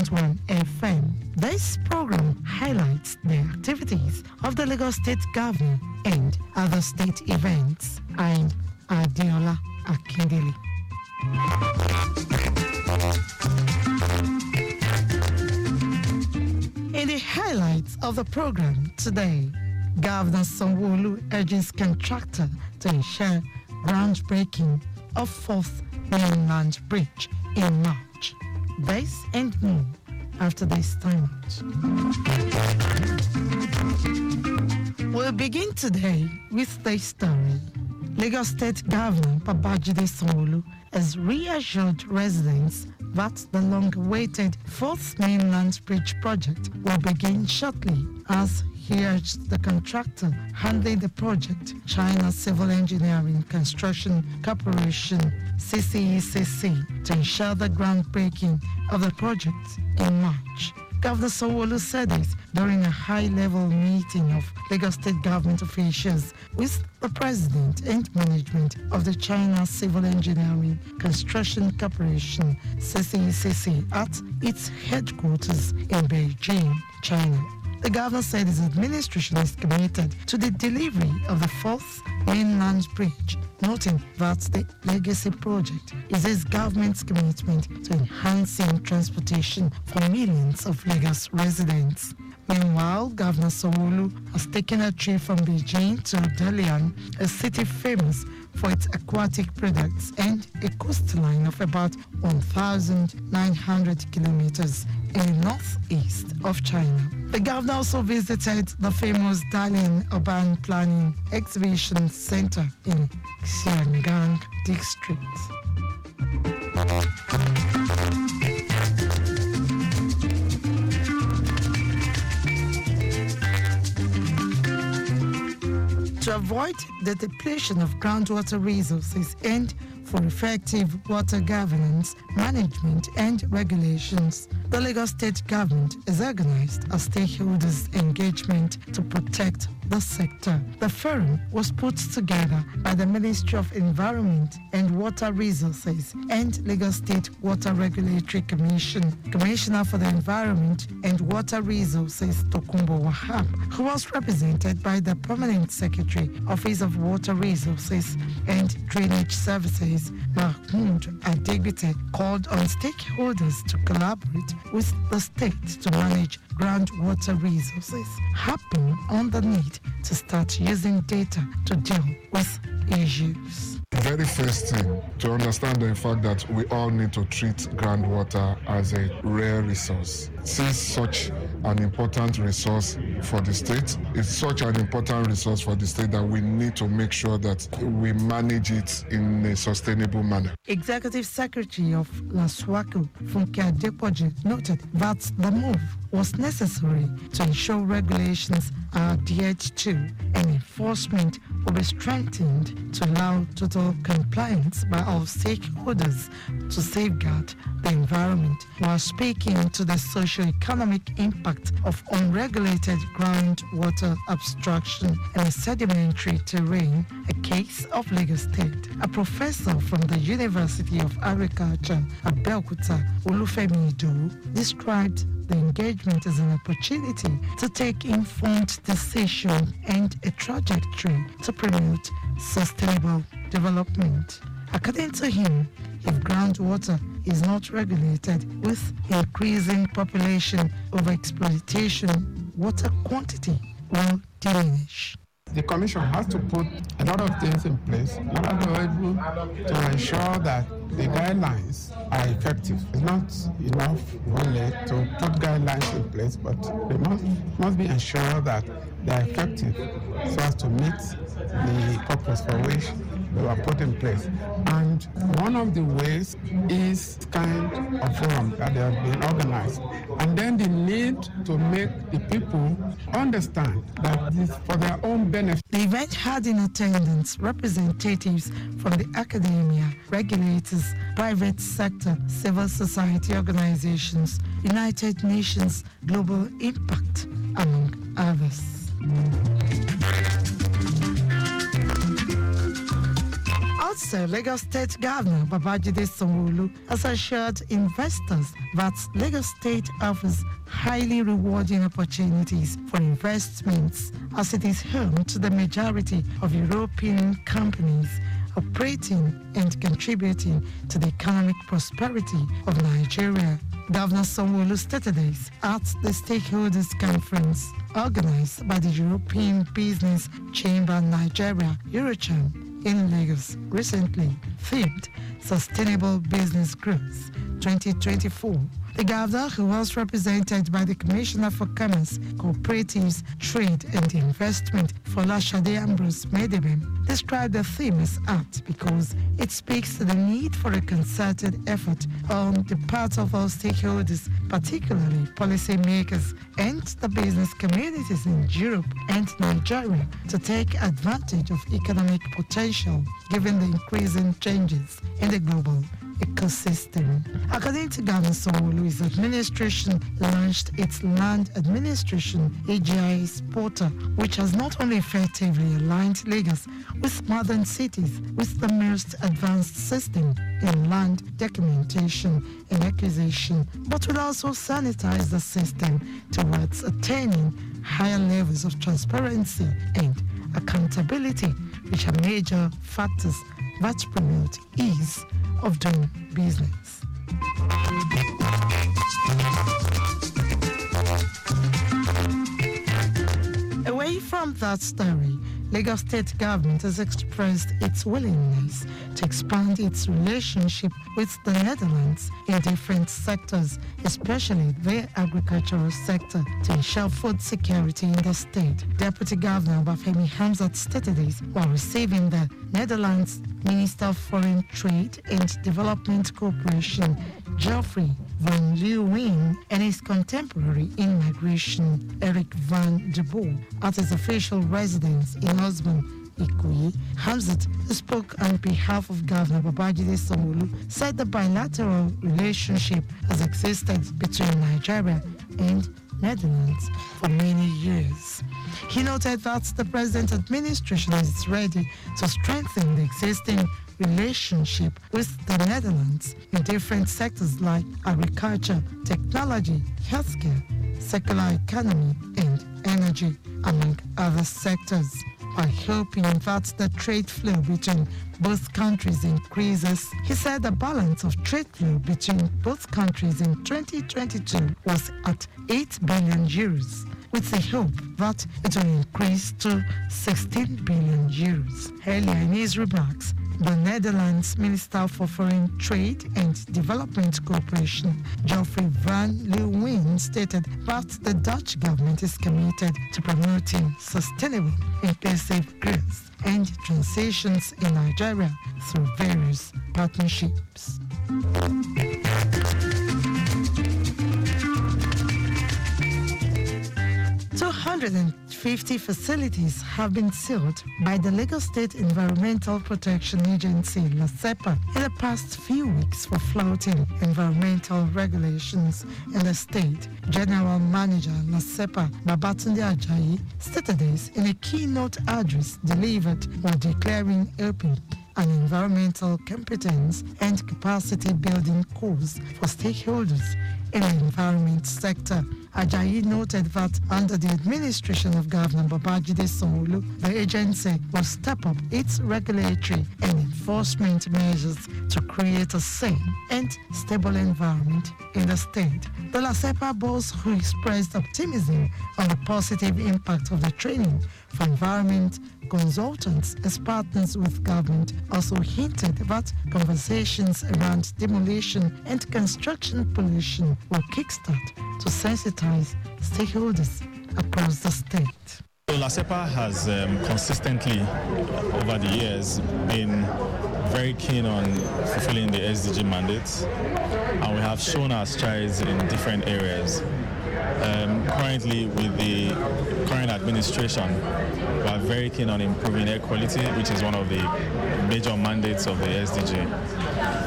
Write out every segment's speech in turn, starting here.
1 FM. This program highlights the activities of the Lagos State Governor and other state events. I'm Adeola Akindele. In the highlights of the program today, Governor Sanwo-Olu urges contractor to ensure groundbreaking of 4th mainland bridge in March. This and more after this time out. We'll begin today with this story. Lagos State Governor Babajide Sanwo-Olu has reassured residents that the long-awaited 4th mainland bridge project will begin shortly, as he urged the contractor handling the project, China Civil Engineering Construction Corporation (CCECC), to ensure the groundbreaking of the project in March. Governor Sanwo-Olu said this during a high-level meeting of Lagos State government officials with the president and management of the China Civil Engineering Construction Corporation (CCECC) at its headquarters in Beijing, China. The governor said his administration is committed to the delivery of the 4th mainland bridge, noting that the legacy project is his government's commitment to enhancing transportation for millions of Lagos residents. Meanwhile, Governor Sanwo-Olu has taken a trip from Beijing to Dalian, a city famous for its aquatic products and a coastline of about 1,900 kilometers in the northeast of China. The governor also visited the famous Dalian Urban Planning Exhibition Center in Xiangang District. To avoid the depletion of groundwater resources and for effective water governance, management, and regulations, the Lagos State government has organized a stakeholders' engagement to protect the sector. The forum was put together by the Ministry of Environment and Water Resources and Lagos State Water Regulatory Commission. Commissioner for the Environment and Water Resources, Tokunbo Wahab, who was represented by the Permanent Secretary, Office of Water Resources and Drainage Services, Mahmoud Adegbite, called on stakeholders to collaborate with the state to manage groundwater resources, harping on the need to start using data to deal with issues. Very first thing, to understand the fact that we all need to treat groundwater as a rare resource. Since such an important resource for the state, it's such an important resource for the state that we need to make sure that we manage it in a sustainable manner. Executive Secretary of LASWACO, Funke Adepoju, noted that the move was necessary to ensure regulations are adhered to and enforcement will be strengthened to allow total compliance by all stakeholders to safeguard the environment. While speaking to the socio-economic impact of unregulated groundwater abstraction and sedimentary terrain, a case of Lagos State, a professor from the University of Agriculture, Abeokuta, Olufemi Idowu, described the engagement as an opportunity to take informed decision and a trajectory to promote sustainable development. According to him, if groundwater is not regulated with increasing population overexploitation, water quantity will diminish. The Commission has to put a lot of things in place in order to be able to ensure that the guidelines are effective. It's not enough only to put guidelines in place, but they must be ensured that they are effective so as to meet the purpose for which they were put in place. And one of the ways is kind of forum that they have been organized. And then the need to make the people understand that this for their own benefit. The event had in attendance representatives from the academia, regulators, private sector, civil society organizations, United Nations Global Impact, among others. Also, Lagos State Governor Babajide Sanwo-Olu has assured investors that Lagos State offers highly rewarding opportunities for investments as it is home to the majority of European companies operating and contributing to the economic prosperity of Nigeria. Governor Sanwo-Olu stated this at the Stakeholders Conference organized by the European Business Chamber Nigeria, Eurocham, in Lagos recently, themed Sustainable Business Growth 2024. The governor, who was represented by the Commissioner for Commerce, Cooperatives, Trade and Investment, Folashade Ambrose Medebem, described the theme as apt because it speaks to the need for a concerted effort on the part of all stakeholders, particularly policymakers and the business communities in Europe and Nigeria, to take advantage of economic potential given the increasing changes in the global ecosystem. According to Governor Sanwo-Olu, his administration launched its Land Administration AGIS portal, which has not only effectively aligned Lagos with modern cities with the most advanced system in land documentation and acquisition, but will also sanitize the system towards attaining higher levels of transparency and accountability, which are major factors that promote ease of doing business. Away from that story, Lagos State government has expressed its willingness to expand its relationship with the Netherlands in different sectors, especially the agricultural sector, to ensure food security in the state. Deputy Governor Bafemi Hamzat stated this while receiving the Netherlands Minister of Foreign Trade and Development Cooperation, Geoffrey van Leeuwen, and his contemporary in migration, Eric van de Boer, at his official residence in Osborne, Ikoyi. Hamzat, who spoke on behalf of Governor Babajide Sanwo-Olu, said the bilateral relationship has existed between Nigeria and Netherlands for many years. He noted that the present administration is ready to strengthen the existing relationship with the Netherlands in different sectors like agriculture, technology, healthcare, circular economy, and energy, among other sectors, while hoping that the trade flow between both countries increases. He said the balance of trade flow between both countries in 2022 was at 8 billion euros, with the hope that it will increase to 16 billion euros. Earlier in his remarks, the Netherlands Minister for Foreign Trade and Development Cooperation, Geoffrey van Leeuwen, stated that the Dutch government is committed to promoting sustainable, inclusive growth and transitions in Nigeria through various partnerships. 250 facilities have been sealed by the Lagos State Environmental Protection Agency, LASEPA, in the past few weeks for flouting environmental regulations in the state. General Manager LASEPA, Babatunde Ajayi, stated this in a keynote address delivered while declaring open an environmental competence and capacity building course for stakeholders in the environment sector. Ajayi noted that under the administration of Governor Babajide Sanwo-Olu, the agency will step up its regulatory and enforcement measures to create a sane and stable environment in the state. The LASEPA boss, who expressed optimism on the positive impact of the training for environment consultants as partners with government, also hinted that conversations around demolition and construction pollution will kickstart to sensitize stakeholders across the state. So LASEPA has consistently, over the years, been very keen on fulfilling the SDG mandates, and we have shown our strides in different areas. Currently, with the current administration, we are very keen on improving air quality, which is one of the major mandates of the SDG,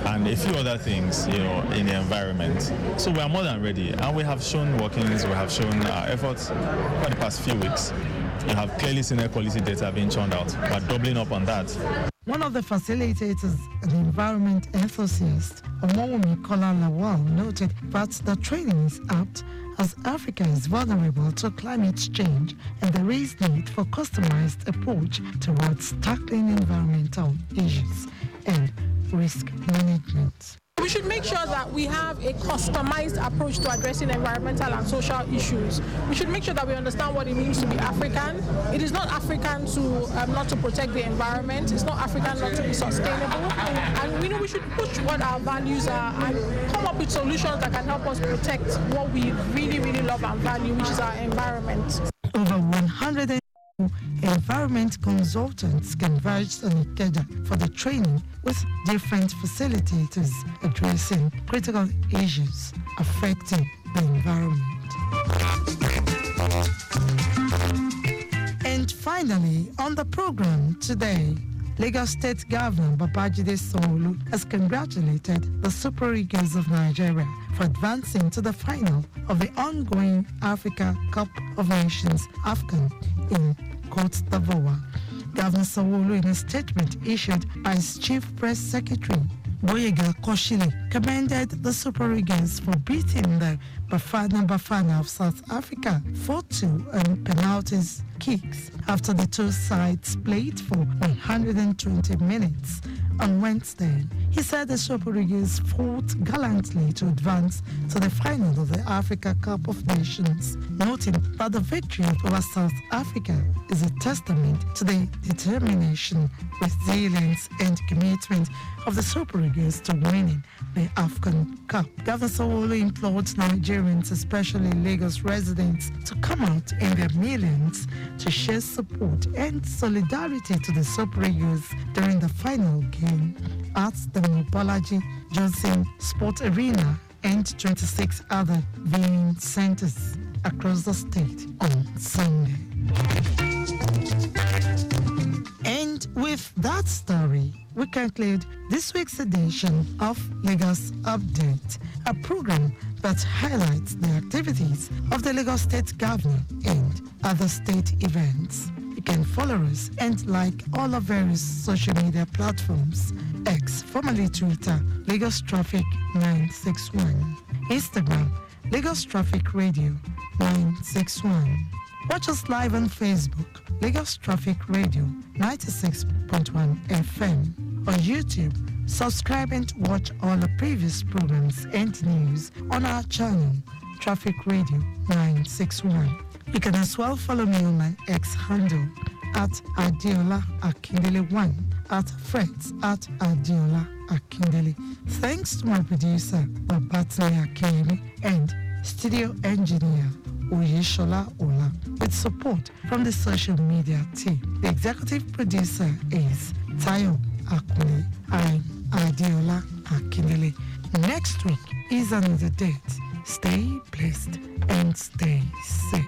and a few other things, in the environment. So we are more than ready, and we have shown workings, we have shown our efforts for the past few weeks. You have clearly seen air quality data being churned out. We are doubling up on that. One of the facilitators, an environment enthusiast, Omowumi Kola Lawal, noted that the training is apt as Africa is vulnerable to climate change and there is need for customized approach towards tackling environmental issues and risk management. We should make sure that we have a customized approach to addressing environmental and social issues. We should make sure that we understand what it means to be African. It is not African to not to protect the environment. It's not African not to be sustainable. And we know we should push what our values are and come up with solutions that can help us protect what we really, really love and value, which is our environment. Over 100 environment consultants converged on Ikeja for the training with different facilitators addressing critical issues affecting the environment. And finally, on the program today, Lagos State Governor Babajide Sanwo-Olu has congratulated the Super Eagles of Nigeria for advancing to the final of the ongoing Africa Cup of Nations AFCON in Cote d'Ivoire. Governor Sanwo-Olu, in a statement issued by his Chief Press Secretary, Boyega Koshile, commended the Super Eagles for beating the Bafana of South Africa 4-2 on penalties kicks after the two sides played for 120 minutes on Wednesday. He said the Super Eagles fought gallantly to advance to the final of the Africa Cup of Nations, noting that the victory over South Africa is a testament to the determination, resilience and commitment of the Super Eagles to winning the AFCON Cup. Governor Sanwo-Olu implored Nigerians, especially Lagos residents, to come out in their millions to share support and solidarity to the Super Eagles during the final game at the Mobolaji Johnson Sport Arena and 26 other viewing centers across the state on Sunday. And with that story, we conclude this week's edition of Lagos Update, a program that highlights the activities of the Lagos State Governor and other state events. You can follow us and like all our various social media platforms: X, formerly Twitter, Lagos Traffic 961, Instagram, Lagos Traffic Radio 961. Watch us live on Facebook, Lagos Traffic Radio 96.1 FM. On YouTube, subscribe and watch all the previous programs and news on our channel, Traffic Radio 961. You can as well follow me on my X handle at Adeola Akindele 1, at Friends at Adeola Akindele. Thanks to my producer, Babatunde Akemi, and studio engineer, Oyeshola Ola, with support from the social media team. The executive producer is Tayo Akule. I'm Adeola Akindele. Next week is another date. Stay blessed and stay safe.